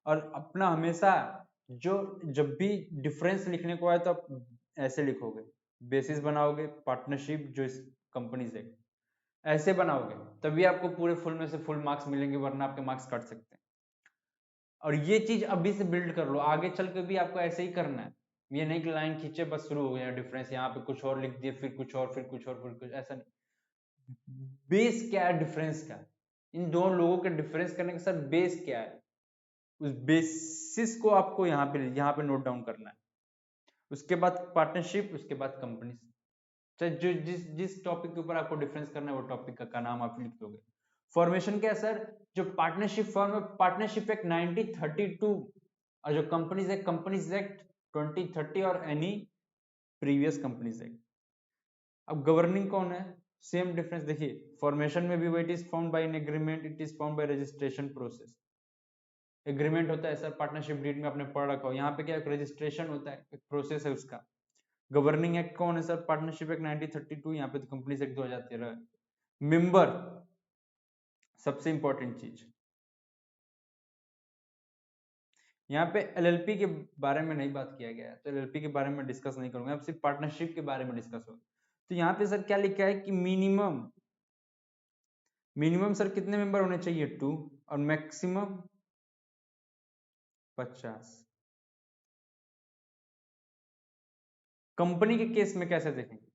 Speaker 1: और अपना हमेशा जो, जब भी डिफरेंस लिखने को आए तो आप ऐसे लिखोगे, बेसिस बनाओगे पार्टनरशिप जो इस कंपनी से, ऐसे बनाओगे, तभी आपको पूरे फुल में से फुल मार्क्स मिलेंगे, वरना आपके मार्क्स कट सकते हैं। और ये चीज अभी से बिल्ड कर लो, आगे चल के भी आपको ऐसे ही करना है। ये नहीं कि लाइन खींचे बस शुरू हो गया डिफरेंस, यहाँ पे कुछ और लिख दिए, फिर कुछ और, फिर कुछ और, फिर कुछ, ऐसा नहीं। बेस क्या है डिफरेंस का, इन दोनों लोगों के डिफरेंस करने के साथ बेस क्या है, उस बेसिस को आपको यहाँ पे नोट डाउन करना है। उसके बाद पार्टनरशिप, उसके बाद कंपनी, चाहे जो जिस जिस टॉपिक के ऊपर आपको डिफरेंस करना है वो टॉपिक का नाम आप लिख दोगे। फॉर्मेशन क्या है सर, जो पार्टनरशिप फॉर्म है, पार्टनरशिप एक्ट 1932 और जो कंपनीज एक्ट, कंपनीज एक्ट 2030 और एनी प्रीवियस कंपनीज एक्ट। अब गवर्निंग कौन है, सेम डिफरेंस देखिए, फॉर्मेशन में भी वो it is found by an agreement, it is found by registration process. Agreement होता है सर पार्टनरशिप डीड में आपने पढ़ रखा हो, यहाँ पे क्या रजिस्ट्रेशन होता है, एक प्रोसेस है उसका। गवर्निंग एक्ट कौन है सर, पार्टनरशिप एक्ट 1932, यहाँ पे तो कंपनीज एक्ट 2013। मेंबर, सबसे इंपॉर्टेंट चीज यहाँ पे एलएलपी के बारे में नहीं बात किया गया है, तो एलएलपी के बारे में डिस्कस नहीं करूंगा, अब सिर्फ पार्टनरशिप के बारे में डिस्कस होगा। तो यहाँ पे सर क्या लिखा है कि मिनिमम, मिनिमम सर कितने मेंबर होने चाहिए, 2, और मैक्सिमम 50। कंपनी के केस में कैसे देखेंगे,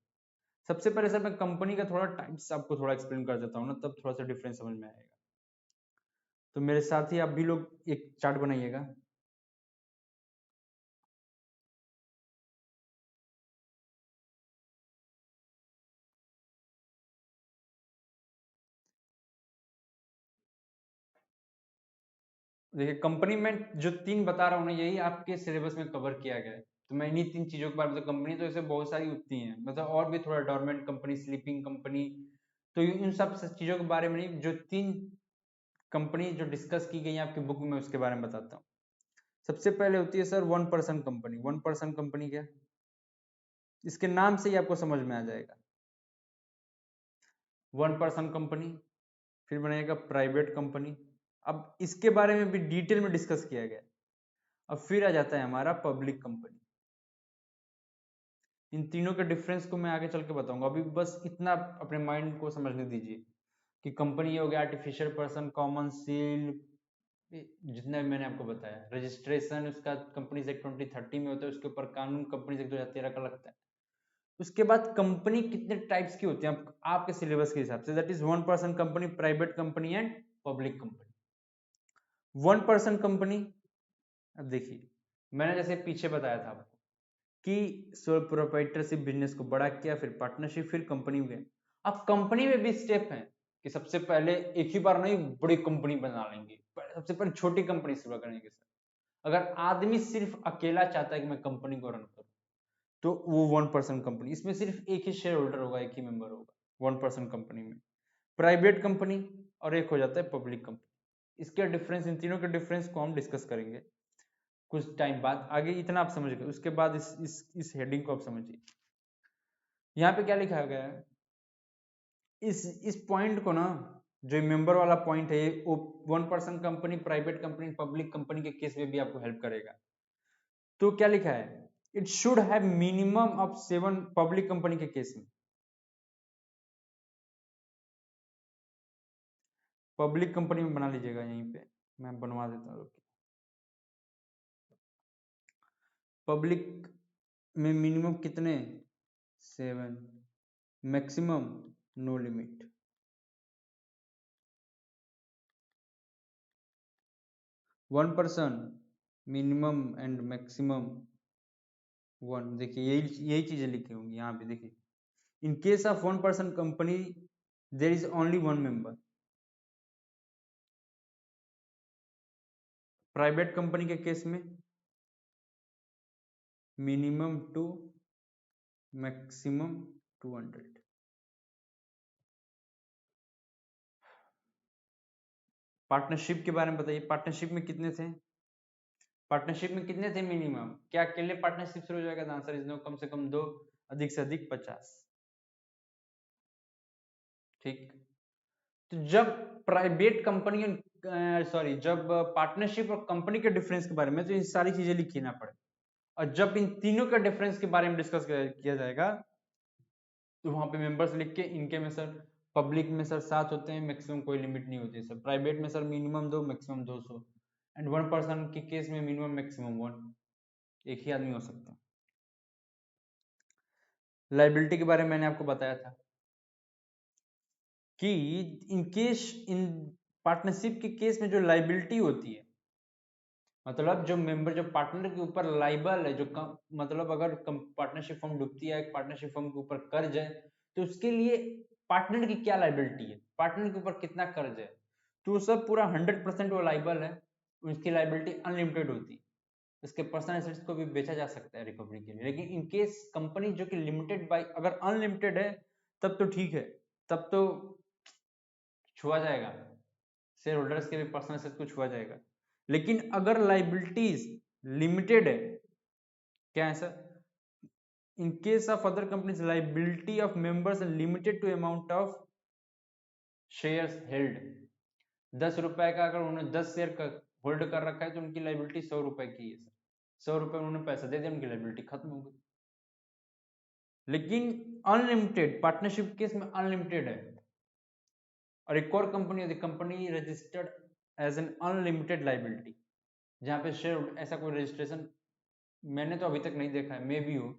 Speaker 1: सबसे पहले सर मैं कंपनी का थोड़ा टाइप्स आपको थोड़ा एक्सप्लेन कर देता हूँ ना, तब थोड़ा सा डिफरेंस समझ में आएगा। तो मेरे साथ ही आप भी लोग एक चार्ट बनाइएगा। देखिए कंपनी में जो 3 बता रहा हूँ ना, यही आपके सिलेबस में कवर किया गया है, तो मैं इन्हीं 3 चीजों के बारे में, कंपनी तो ऐसे बहुत सारी होती हैं, मतलब और भी थोड़ा डोरमेंट कंपनी, स्लीपिंग कंपनी, तो इन सब चीजों के बारे में नहीं, जो 3 कंपनी जो डिस्कस की गई है आपकी बुक में उसके बारे में बताता हूँ। सबसे पहले होती है सर 1% कंपनी। 1% कंपनी क्या, इसके नाम से ही आपको समझ में आ जाएगा। 1% कंपनी, फिर बनेगा प्राइवेट कंपनी, अब इसके बारे में भी डिटेल में डिस्कस किया गया। अब फिर आ जाता है हमारा पब्लिक कंपनी। इन तीनों के डिफरेंस को मैं आगे चल के बताऊंगा, अभी बस इतना अपने माइंड को समझने दीजिए कि कंपनी ये हो गया आर्टिफिशियल पर्सन, कॉमन सील, जितना भी मैंने आपको बताया, रजिस्ट्रेशन उसका कंपनी एक्ट 2030 में होता है, उसके ऊपर कानून कंपनी एक्ट 2013 का लगता है। उसके बाद कंपनी कितने टाइप्स की होती है आपके सिलेबस के हिसाब से, that is 1% company, private company and public company. 1% company, अब देखिए मैंने जैसे पीछे बताया था आपको कि सोल प्रोप्राइटरशिप बिजनेस को बड़ा किया, फिर पार्टनरशिप, फिर कंपनी में गए। अब कंपनी में भी स्टेप है कि सबसे पहले एक ही बार नहीं बड़ी कंपनी बना लेंगे, सबसे पहले छोटी कंपनी शुरू करेंगे सर। अगर आदमी सिर्फ अकेला चाहता है कि मैं कंपनी को रन करूं, तो वो 1% कंपनी, इसमें सिर्फ एक ही शेयर होल्डर होगा, एक ही मेंबर होगा 1% कंपनी में। प्राइवेट कंपनी और एक हो जाता है पब्लिक कंपनी। इसके डिफरेंस, इन तीनों के डिफरेंस को हम डिस्कस करेंगे कुछ टाइम बाद, आगे इतना आप समझ गए, उसके बाद इस हेडिंग को आप समझिए। यहाँ पे क्या लिखा गया है, इस पॉइंट को ना, जो मेंबर वाला पॉइंट है, ये 1% company, private company, public company के केस में भी आपको हेल्प करेगा। तो क्या लिखा है, it should have minimum of 7, public company के केस में, पब्लिक कंपनी में बना लीजिएगा, यहीं पे मैं बनवा देता हूँ। पब्लिक में मिनिमम कितने, 7, maximum no limit. 1% minimum and maximum 1, देखिए यही यही चीजें लिखी होंगी यहाँ पे, देखिए इन case of 1% company there is only 1 member. Private company के केस में मिनिमम 2, मैक्सिमम 200। पार्टनरशिप के बारे में बताइए, पार्टनरशिप में कितने थे, पार्टनरशिप में कितने थे मिनिमम, क्या अकेले पार्टनरशिप शुरू हो जाएगा, आंसर इज नो, कम से कम 2, अधिक से अधिक 50। ठीक, तो जब प्राइवेट कंपनी, सॉरी, जब पार्टनरशिप और कंपनी के डिफरेंस के बारे में, तो ये सारी चीजें लिखी ना पड़े, और जब इन तीनों के डिफरेंस के बारे में डिस्कस किया जाएगा, तो वहां पे मेंबर्स लिख के, इनके में सर पब्लिक में सर 7 होते हैं, मैक्सिमम कोई लिमिट नहीं होती है सर, प्राइवेट में sir minimum 2, maximum 200, and one person के केस में मिनिमम मैक्सिमम वन, एक ही आदमी हो सकता है। लाइबिलिटी के बारे में मैंने आपको बताया था कि इन केस इन पार्टनरशिप के केस में जो लाइबिलिटी होती है, मतलब जो मेंबर जो पार्टनर के ऊपर लाइबल है, जो मतलब अगर पार्टनरशिप फर्म डूबती है, पार्टनरशिप फर्म के ऊपर कर्ज है, तो उसके लिए पार्टनर की क्या लाइबिलिटी है, पार्टनर के ऊपर कितना कर्ज है, तो सब पूरा 100% वो लाइबल है, उसकी लाइबिलिटी अनलिमिटेड होती है। उसके पर्सनल एसेट्स को भी बेचा जा सकता है रिकवरी के लिए। लेकिन इन केस कंपनी जो कि लिमिटेड बाय अगर अनलिमिटेड है तब तो ठीक है, तब तो छुआ जाएगा, शेयर होल्डर्स के भी पर्सनल एसेट्स को छुआ जाएगा। लेकिन अगर लाइबिलिटीज लिमिटेड है, क्या है sir, in case of other companies liability of members limited to amount of shares held. 10 रुपए का अगर उन्होंने 10 शेयर का होल्ड कर रखा है तो उनकी लाइबिलिटी 100 रुपए की है सर। 100 रुपए उन्होंने पैसा दे दिया, उनकी लाइबिलिटी खत्म हो गई। लेकिन अनलिमिटेड पार्टनरशिप केस में अनलिमिटेड है, और एक और कंपनी है company registered as an unlimited liability, जहां पे शेयर ऐसा कोई रजिस्ट्रेशन मैंने तो अभी तक नहीं देखा है, मे भी हो।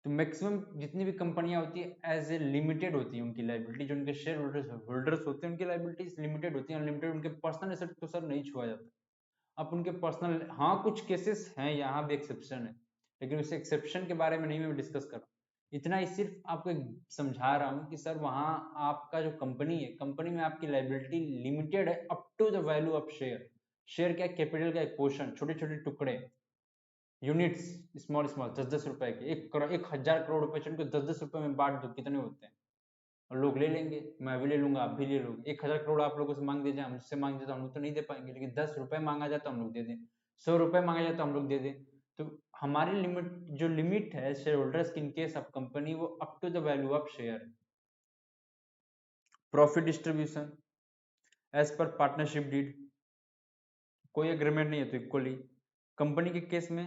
Speaker 1: तो मैक्सिमम जितनी भी कंपनियां होती है एज ए लिमिटेड होती है उनकी लाइबिलिटी, जो उनके शेयर होल्डर्स होते हैं उनकी लाइबिलिटीज लिमिटेड होती है, अनलिमिटेड। उनके पर्सनल एसेट को सर नहीं छुआ जाता। अब उनके पर्सनल, हाँ कुछ केसेस हैं यहाँ भी एक्सेप्शन है, लेकिन उस एक्सेप्शन के बारे में नहीं मैं डिस्कस कर रहा हूँ। इतना ही सिर्फ आपको समझा रहा हूँ कि सर वहाँ आपका जो कंपनी है, कंपनी में आपकी लाइबिलिटी लिमिटेड है up to the value of share. Share क्या, कैपिटल का एक पोर्शन, छोटे छोटे टुकड़े, यूनिट्स, स्मॉल स्मॉल, 10-10 रुपए के, 1,000 करोड़ रुपए उनको 10-10 रुपए में बांट दो, कितने होते हैं, और लोग ले लेंगे, मैं भी ले लूंगा, आप भी ले लोगे। 1,000 करोड़ आप लोगों से मांग दीजिए, मुझसे मांग दीजिए तो हम लोग तो नहीं दे पाएंगे, लेकिन 10 रुपए मांगा जाए तो हम लोग दे दें, 100 रुपए मांगा जाए तो हम लोग दे दें। तो हमारी लिमिट, जो लिमिट है शेयर होल्डर्स की इन केस ऑफ कंपनी, वो up to the value of share. Profit distribution as per partnership deed, कोई एग्रीमेंट नहीं है तो इक्वली। कंपनी के केस में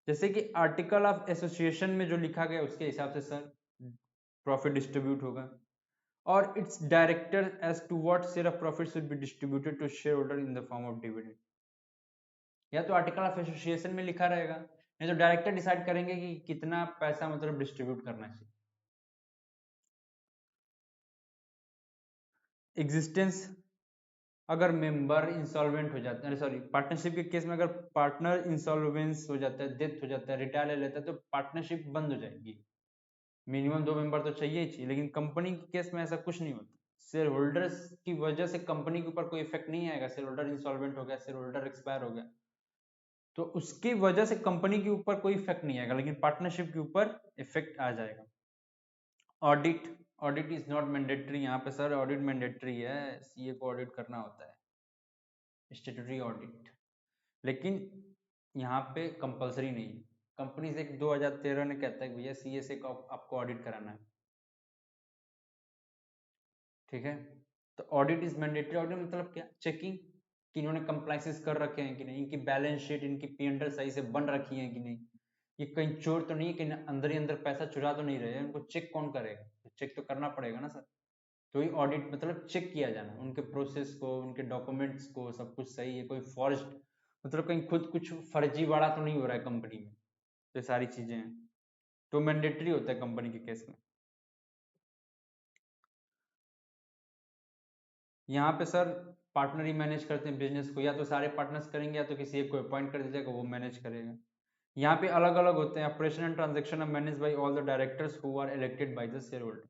Speaker 1: जैसे कि आर्टिकल ऑफ एसोसिएशन में जो लिखा गया उसके हिसाब से सर प्रॉफिट डिस्ट्रीब्यूट होगा, और its director as to what share of profit should be distributed to share holder in the form of dividend. या तो आर्टिकल ऑफ एसोसिएशन में लिखा रहेगा, नहीं तो डायरेक्टर डिसाइड करेंगे कि कितना पैसा मतलब डिस्ट्रीब्यूट करना चाहिए। एग्जिस्टेंस, अगर मेंबर इंसॉल्वेंट हो जाता है, सॉरी पार्टनरशिप के केस में अगर पार्टनर इंसॉल्वेंस हो जाता है, डेथ हो जाता है, रिटायर ले लेता है, तो पार्टनरशिप बंद हो जाएगी। मिनिमम 2 मेंबर तो चाहिए ही चाहिए, लेकिन कंपनी के केस में ऐसा कुछ नहीं होता। शेयर होल्डर्स की वजह से कंपनी के ऊपर कोई इफेक्ट नहीं आएगा। शेयर होल्डर इंसॉल्वेंट हो गया, शेयर होल्डर एक्सपायर हो गया, तो उसकी वजह से कंपनी के ऊपर कोई इफेक्ट नहीं आएगा, लेकिन पार्टनरशिप के ऊपर इफेक्ट आ जाएगा। Audit, audit is not mandatory. यहाँ पे सर ऑडिट मैंडेटरी है, सीए को ऑडिट करना होता है, स्टेट्यूटरी ऑडिट, लेकिन यहाँ पे कंपलसरी नहीं है। कंपनीज एक्ट 2013 ने कहता है कि भैया सीएसए को आपको ऑडिट कराना है, ठीक है। तो ऑडिट इज मैंडेटरी। ऑडिट मतलब क्या, चेकिंग कि इन्होंने कंप्लाइंसेस कर रखे हैं कि नहीं, इनकी बैलेंस शीट, इनकी पी&एल सही से बन रखी है कि नहीं, ये कहीं चोर तो नहीं है कि अंदर ही अंदर पैसा चुरा तो नहीं रहे हैं, उनको चेक कौन करेगा, तो चेक तो करना पड़ेगा ना सर। तो ये ऑडिट मतलब चेक किया जाना, उनके प्रोसेस को, उनके डॉक्यूमेंट्स को, सब कुछ सही है, कोई फॉर्ज मतलब कहीं खुद कुछ फर्जी वाला तो नहीं हो रहा है कंपनी में, तो सारी चीजें हैं, तो मैंडेटरी होता है कंपनी के केस में। यहाँ पे सर पार्टनर ही मैनेज करते हैं बिजनेस को, या तो सारे पार्टनर्स करेंगे या तो किसी एक को अपॉइंट कर दीजिएगा, वो मैनेज करेगा। यहाँ पे अलग अलग होते हैं, operation and transaction are manage by all the directors who are elected by the share holder.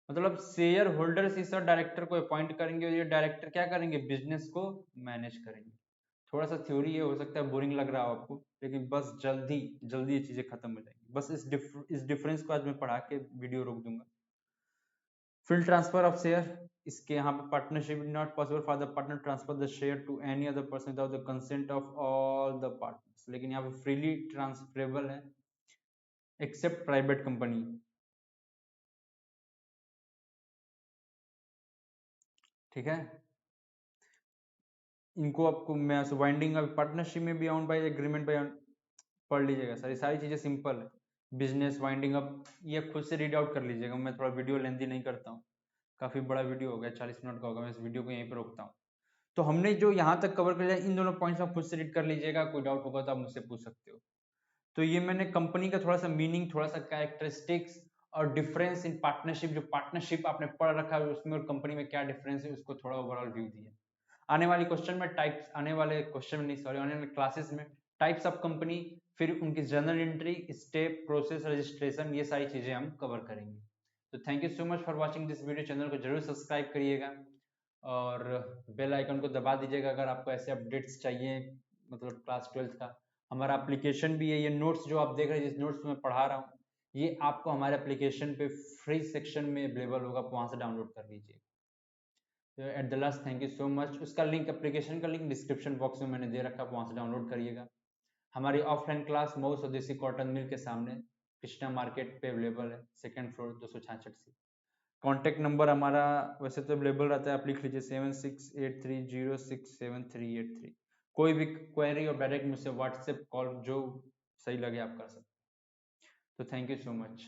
Speaker 1: मतलब शेयर होल्डर्स ही सर डायरेक्टर को अपॉइंट करेंगे, और ये डायरेक्टर क्या करेंगे, बिजनेस को मैनेज करेंगे। थोड़ा सा थ्योरी है, हो सकता है बोरिंग लग रहा हो आपको, लेकिन बस जल्दी जल्दी ये चीजें खत्म हो जाएंगी। बस इस डिफरेंस को आज मैं पढ़ा के वीडियो रोक दूंगा। फिल ट्रांसफर ऑफ शेयर, इसके यहाँ पे partnership not possible for the partner transfer the share to any other person without the consent of all the partners. लेकिन यहाँ पे फ्रीली ट्रांसफरेबल है एक्सेप्ट प्राइवेट कंपनी, ठीक है। इनको आपको मैं वाइंडिंग ऑफ पार्टनरशिप में भी आउंड बाय एग्रीमेंट बाय, पढ़ लीजिएगा सर, ये सारी चीजें सिंपल है। बिजनेस वाइंडिंग अप ये खुद से रीड आउट कर लीजिएगा, मैं थोड़ा वीडियो लेंथी नहीं करता हूँ, काफी बड़ा वीडियो हो गया, 40 मिनट का होगा, मैं इस वीडियो को यहीं पर रोकता हूँ। तो हमने जो यहाँ तक कवर कर लिया, इन दोनों पॉइंट्स में खुद से रीड कर लीजिएगा, कोई डाउट होगा तो आप मुझसे पूछ सकते हो। तो ये मैंने कंपनी का थोड़ा सा मीनिंग, थोड़ा सा कैरेक्टरिस्टिक्स और डिफरेंस इन पार्टनरशिप, जो पार्टनरशिप आपने पढ़ रखा है उसमें और कंपनी में क्या डिफरेंस है, उसको थोड़ा ओवरऑल व्यू दिया। आने वाले क्वेश्चन में टाइप्स, आने वाले क्वेश्चन में नहीं सॉरी, आने वाले क्लासेस में टाइप्स ऑफ कंपनी, फिर उनकी journal entry, step, process, registration, ये सारी चीजें हम कवर करेंगे। तो thank you so much for watching this video. Channel को जरूर सब्सक्राइब करिएगा और बेल आइकन को दबा दीजिएगा अगर आपको ऐसे अपडेट्स चाहिए, मतलब क्लास 12th का। हमारा एप्लीकेशन भी है, ये नोट्स जो आप देख रहे हैं, जिस नोट्स में पढ़ा रहा हूँ, ये आपको हमारे एप्लीकेशन पे फ्री सेक्शन में अवेलेबल होगा, आप वहाँ से डाउनलोड कर लीजिए। तो at the last thank you so much. उसका लिंक, एप्लीकेशन का लिंक डिस्क्रिप्शन बॉक्स में मैंने दे रखा है, वहाँ से डाउनलोड करिएगा। हमारी ऑफलाइन क्लास मऊ स्वदेशी कॉटन मिल के सामने कृष्णा मार्केट पे अवेलेबल है, सेकंड फ्लोर, 266 सी। कॉन्टैक्ट नंबर हमारा वैसे तो अवेलेबल रहता है, आप लिख लीजिए 7683067383। कोई भी क्वेरी और डायरेक्ट मुझसे व्हाट्सएप कॉल जो सही लगे आप कर सकते। तो थैंक यू सो मच।